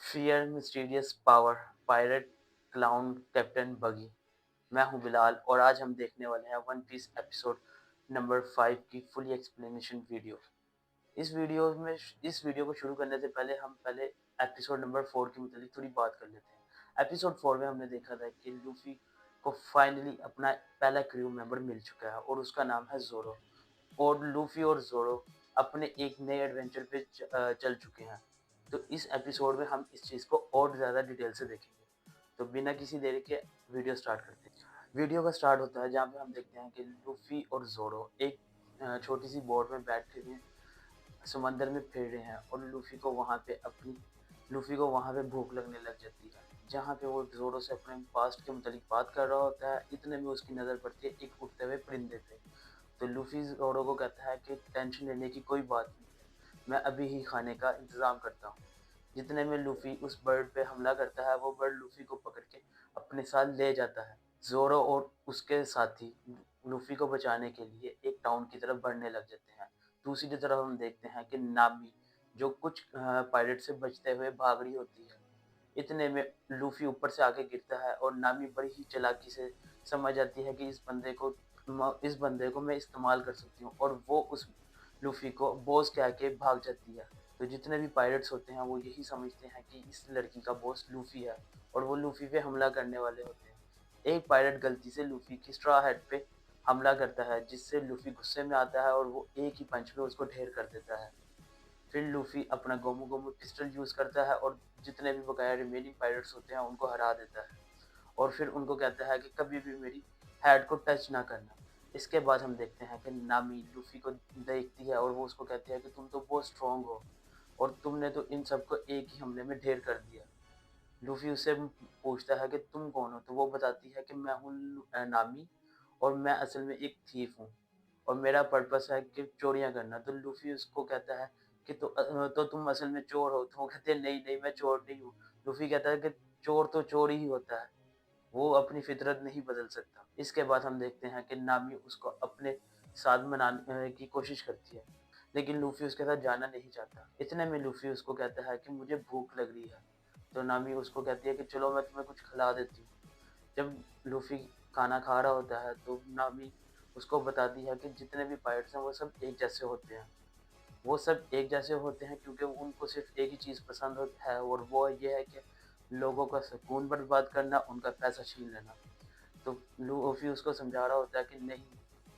Fear mysterious power pirate clown captain बगी। मैं हूं बिलाल और आज हम देखने वाले हैं वन पीस एपिसोड नंबर 5 की फुली एक्सप्लेनेशन वीडियो। इस वीडियो को शुरू करने से पहले एपिसोड नंबर 4 के मुताबिक थोड़ी बात कर लेते हैं। एपिसोड 4 में हमने देखा था कि लूफी को फाइनली अपना पहला क्रू मेंबर मिल चुका है और उसका नाम है जोरो। और लूफी और जोरो अपने एक नए एडवेंचर पे चल चुके हैं। तो इस एपिसोड में हम इस चीज़ को और ज़्यादा डिटेल से देखेंगे। तो बिना किसी देरी के वीडियो स्टार्ट करते हैं। वीडियो का स्टार्ट होता है जहाँ पे हम देखते हैं कि लूफी और जोरो एक छोटी सी बोट में बैठे हुए समंदर में फिर रहे हैं और लूफी को वहाँ पे भूख लगने लग जाती है। जहाँ पे वो जोरो से अपने पास्ट के मुतालिक बात कर रहा होता है, इतने में उसकी नज़र पड़ती है एक उड़ते हुए परिंदे पे। तो लूफी जोरो को कहता है कि टेंशन लेने की कोई बात नहीं है, मैं अभी ही खाने का इंतज़ाम करता हूँ। जितने में लूफी उस बर्ड पे हमला करता है, वो बर्ड लूफी को पकड़ के अपने साथ ले जाता है। ज़ोरो और उसके साथी लूफी को बचाने के लिए एक टाउन की तरफ बढ़ने लग जाते हैं। दूसरी तरफ हम देखते हैं कि नामी जो कुछ पायरेट से बचते हुए भाग रही होती है। इतने में लूफी ऊपर से आके गिरता है और नामी बड़ी ही चालाकी से समझ जाती है कि इस बंदे को मैं इस्तेमाल कर सकती हूँ और वो उस लूफी को बॉस कह के भाग जाती है। तो जितने भी पायरेट्स होते हैं वो यही समझते हैं कि इस लड़की का बॉस लूफी है और वो लूफी पे हमला करने वाले होते हैं। एक पायरेट गलती से लूफी की स्ट्रॉ हेड पे हमला करता है जिससे लूफी गुस्से में आता है और वो एक ही पंच में उसको ढेर कर देता है। फिर लूफी अपना गोमू गोमू पिस्टल यूज करता है और जितने भी बकाया रिमेनिंग पायरेट्स होते हैं उनको हरा देता है और फिर उनको कहता है कि कभी भी मेरी हेड को टच ना करना। इसके बाद हम देखते हैं कि नामी लूफी को देखती है और वो उसको कहती है कि तुम तो बहुत स्ट्रांग हो और तुमने तो इन सबको एक ही हमले में ढेर कर दिया। लूफी उससे पूछता है कि तुम कौन हो, तो वो बताती है कि मैं हूँ नामी और मैं असल में एक थीफ हूँ और मेरा पर्पस है कि चोरियां करना। तो लूफी उसको कहता है कि तो तुम असल में चोर हो। तो वो कहते हैं नहीं नहीं, मैं चोर नहीं हूँ। लूफी कहता है कि चोर तो चोर ही होता है, वो अपनी फितरत नहीं बदल सकता। इसके बाद हम देखते हैं कि नामी उसको अपने साथ मनाने की कोशिश करती है, लेकिन लूफी उसके साथ जाना नहीं चाहता। इतने में लूफी उसको कहता है कि मुझे भूख लग रही है। तो नामी उसको कहती है कि चलो मैं तुम्हें कुछ खिला देती हूँ। जब लूफी खाना खा रहा होता है तो नामी उसको बताती है कि जितने भी पायरेट्स हैं वो सब एक जैसे होते हैं। वो सब एक जैसे होते हैं क्योंकि उनको सिर्फ एक ही चीज़ पसंद है और वो ये है कि लोगों का सुकून बर्बाद करना, उनका पैसा छीन लेना। तो लूफी उसको समझा रहा होता है कि नहीं,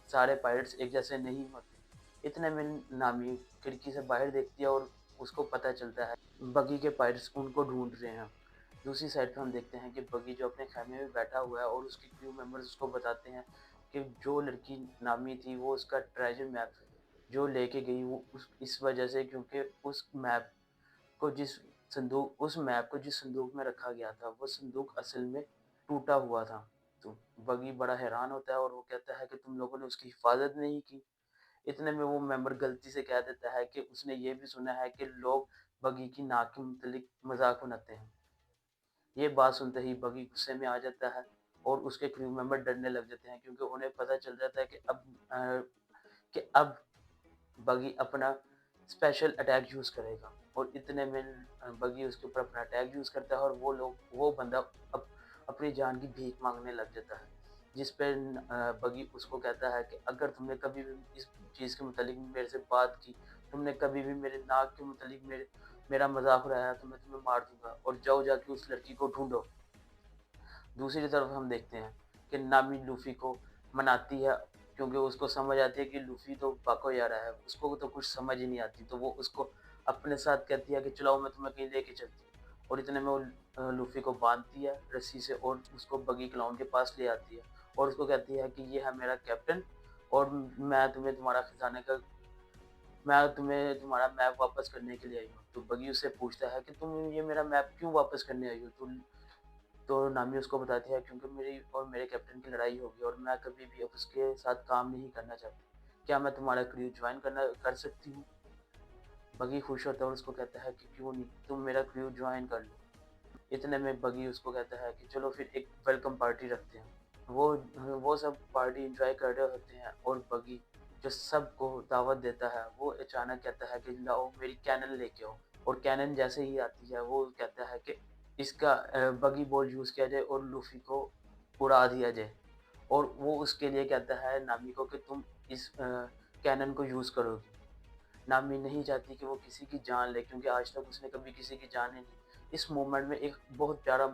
सारे पायरेट्स एक जैसे नहीं होते। इतने में नामी खिड़की से बाहर देखती है और उसको पता चलता है बगी के पायरेट्स उनको ढूंढ रहे हैं। दूसरी साइड पे हम देखते हैं कि बगी जो अपने खेमे में बैठा हुआ है और उसके क्रू मेंबर्स उसको बताते हैं कि जो लड़की नामी थी वो उसका ट्रेजर मैप जो लेके गई वो उस इस वजह से क्योंकि उस मैप को जिस संदूक में रखा गया था वो संदूक असल में टूटा हुआ था। तो बगी बड़ा हैरान होता है और वो कहता है कि तुम लोगों ने उसकी हिफाजत नहीं की। इतने में वो मेंबर गलती से कह देता है कि उसने ये भी सुना है कि लोग बगी की नाक के मुतालिक मजाक बनाते हैं। ये बात सुनते ही बगी गुस्से में आ जाता है और उसके क्रू मेंबर डरने लग जाते हैं क्योंकि उन्हें पता चल जाता है कि अब बगी अपना स्पेशल अटैक यूज़ करेगा। और इतने में बगी उसके ऊपर अपना अटैक यूज़ करता है और वो बंदा अप, अपनी जान की भीख मांगने लग जाता है। जिस पे बगी उसको कहता है कि अगर तुमने कभी भी इस चीज़ के मुतालिक मेरे से बात की, तुमने कभी भी मेरे नाक के मुतालिक मेरा मजाक उड़ाया तो मैं तुम्हें मार दूंगा और जाओ जाके उस लड़की को ढूंढो। दूसरी तरफ हम देखते हैं कि नामी लूफी को मनाती है क्योंकि उसको समझ आती है कि लूफी तो बाको है, उसको तो कुछ समझ ही नहीं आती। तो वो उसको अपने साथ कहती है कि चलाओ मैं तुम्हें कहीं लेके चलती हूँ। और इतने में वो लूफी को बांधती है रस्सी से और उसको बगी क्लाउन के पास ले आती है और उसको कहती है कि ये है मेरा कैप्टन और मैं तुम्हें तुम्हारा मैप वापस करने के लिए आई हूँ। तो बगी उससे पूछता है कि तुम ये मेरा मैप क्यों वापस करने आई हो। तो नामी उसको बताती है क्योंकि मेरी और मेरे कैप्टन की लड़ाई होगी और मैं कभी भी अब उसके साथ काम नहीं करना चाहती। क्या मैं तुम्हारा क्रू ज्वाइन करना कर सकती हूँ। बगी खुश होता है और उसको कहता है कि क्यों नहीं, तुम मेरा क्रू ज्वाइन कर लो। इतने में बगी उसको कहता है कि चलो फिर एक वेलकम पार्टी रखते हैं। वो वो सब पार्टी एंजॉय कर रहे होते हैं और बगी जो सबको दावत देता है वो अचानक कहता है कि लाओ मेरी कैनन लेके आओ। और कैनन जैसे ही आती है वो कहता है कि इसका बगी बॉल यूज़ किया जाए और लूफ़ी को उड़ा दिया जाए। और वो उसके लिए कहता है नामी को कि तुम इस कैनन को यूज़ करोगी। नामी नहीं चाहती कि वो किसी की जान ले, क्योंकि आज तक उसने कभी किसी की जान ही नहीं। इस मोमेंट में एक बहुत प्यारा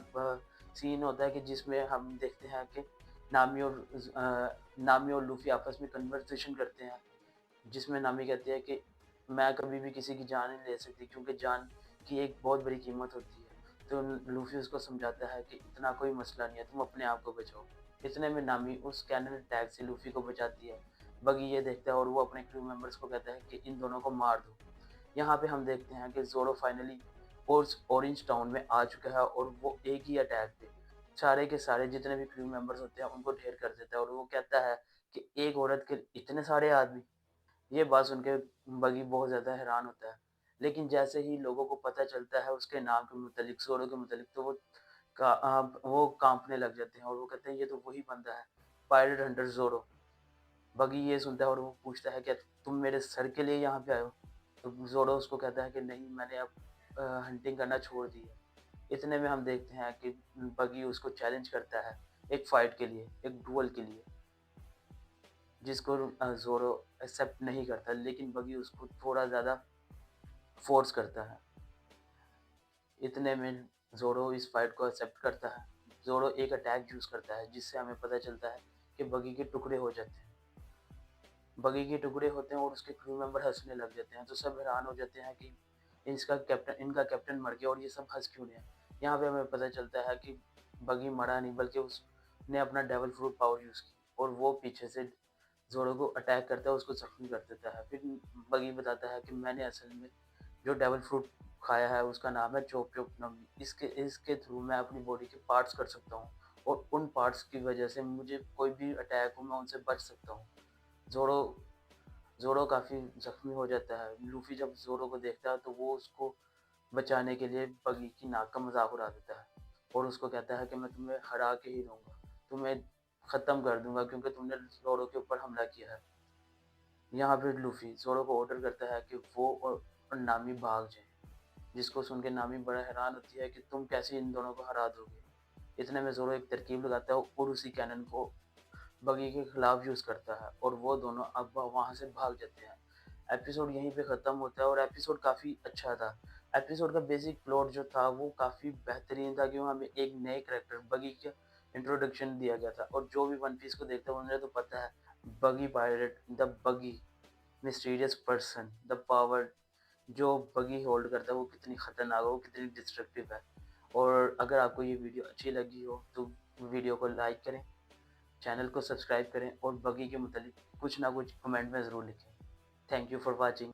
सीन होता है कि जिसमें हम देखते हैं कि नामी और लूफ़ी आपस में कन्वर्सेशन करते हैं, जिसमें नामी कहती है कि मैं कभी भी किसी की जान नहीं ले सकती, क्योंकि जान की एक बहुत बड़ी कीमत होती है। तो लूफ़ी उसको समझाता है कि इतना कोई मसला नहीं है, तुम अपने आप को बचाओ। इतने में नामी उस कैनन अटैक से लूफ़ी को बचाती है। बगी ये देखता है और वो अपने क्रू मेंबर्स को कहता है कि इन दोनों को मार दो। यहाँ पे हम देखते हैं कि ज़ोरो फाइनली ऑरेंज टाउन में आ चुका है और वो एक ही अटैक पे सारे के सारे जितने भी क्रू मेंबर्स होते हैं उनको ढेर कर देता है, और वो कहता है कि एक औरत के इतने सारे आदमी। ये बात सुन के बगी बहुत ज़्यादा हैरान होता है। लेकिन जैसे ही लोगों को पता चलता है उसके नाम के मुतालिक, ज़ोरो के मुतालिक, तो वो काँपने लग जाते हैं और वो कहते हैं ये तो वही बंदा है, पायरेट हंटर ज़ोरो। बगी ये सुनता है और वो पूछता है, क्या तुम मेरे सर के लिए यहाँ पे आए हो? तो ज़ोरो उसको कहता है कि नहीं, मैंने अब हंटिंग करना छोड़ दी है। इतने में हम देखते हैं कि बगी उसको चैलेंज करता है एक फाइट के लिए, एक डुएल के लिए, जिसको ज़ोरो एक्सेप्ट नहीं करता, लेकिन बगी उसको थोड़ा ज़्यादा फ़ोर्स करता है। इतने में ज़ोरो इस फाइट को एक्सेप्ट करता है। ज़ोरो एक अटैक यूज़ करता है जिससे हमें पता चलता है कि बगी के टुकड़े हो जाते हैं। बगी के टुकड़े होते हैं और उसके क्रू मेंबर हँसने लग जाते हैं, तो सब हैरान हो जाते हैं कि इनका कैप्टन मर गया और ये सब हँस क्यों रहे हैं। यहाँ पे हमें पता चलता है कि बगी मरा नहीं, बल्कि उसने अपना डेविल फ्रूट पावर यूज़ की और वो पीछे से ज़ोरो को अटैक करता है, उसको ज़ख्मी कर देता है। फिर बगी बताता है कि मैंने असल में जो डेविल फ्रूट खाया है उसका नाम है चोप चोप नमी। इसके इसके थ्रू मैं अपनी बॉडी के पार्ट्स कर सकता हूँ और उन पार्ट्स की वजह से मुझे कोई भी अटैक हो मैं उनसे बच सकता हूँ। ज़ोरो ज़ोरो काफ़ी ज़ख्मी हो जाता है। लूफ़ी जब ज़ोरो को देखता है तो वो उसको बचाने के लिए बगी की नाक का मज़ाक उड़ा देता है और उसको कहता है कि मैं तुम्हें हरा के ही रहूँगा, तुम्हें ख़त्म कर दूँगा क्योंकि तुमने ज़ोरो के ऊपर हमला किया है। यहाँ पे लूफ़ी ज़ोरो को ऑर्डर करता है कि वो और नामी भाग जाएँ, जिसको सुन के नामी बड़ा हैरान होती है कि तुम कैसे इन दोनों को हरा दोगे। इतने में ज़ोरो एक तरकीब लगाता है और उसी कैनन को बगी के खिलाफ यूज़ करता है और वो दोनों अब वहाँ से भाग जाते हैं। एपिसोड यहीं पे ख़त्म होता है और एपिसोड काफ़ी अच्छा था। एपिसोड का बेसिक प्लॉट जो था वो काफ़ी बेहतरीन था, कि हमें एक नए कैरेक्टर बगी का इंट्रोडक्शन दिया गया था, और जो भी वन पीस को देखता है उन्हें तो पता है बगी पायरेट, द बगी मिस्टीरियस पर्सन, द पावर जो बगी होल्ड करता है वो कितनी खतरनाक है, वो कितनी डिस्ट्रक्टिव है। और अगर आपको ये वीडियो अच्छी लगी हो तो वीडियो को लाइक करें, चैनल को सब्सक्राइब करें और बगी के मुतालिक कुछ ना कुछ कमेंट में ज़रूर लिखें। Thank you for watching.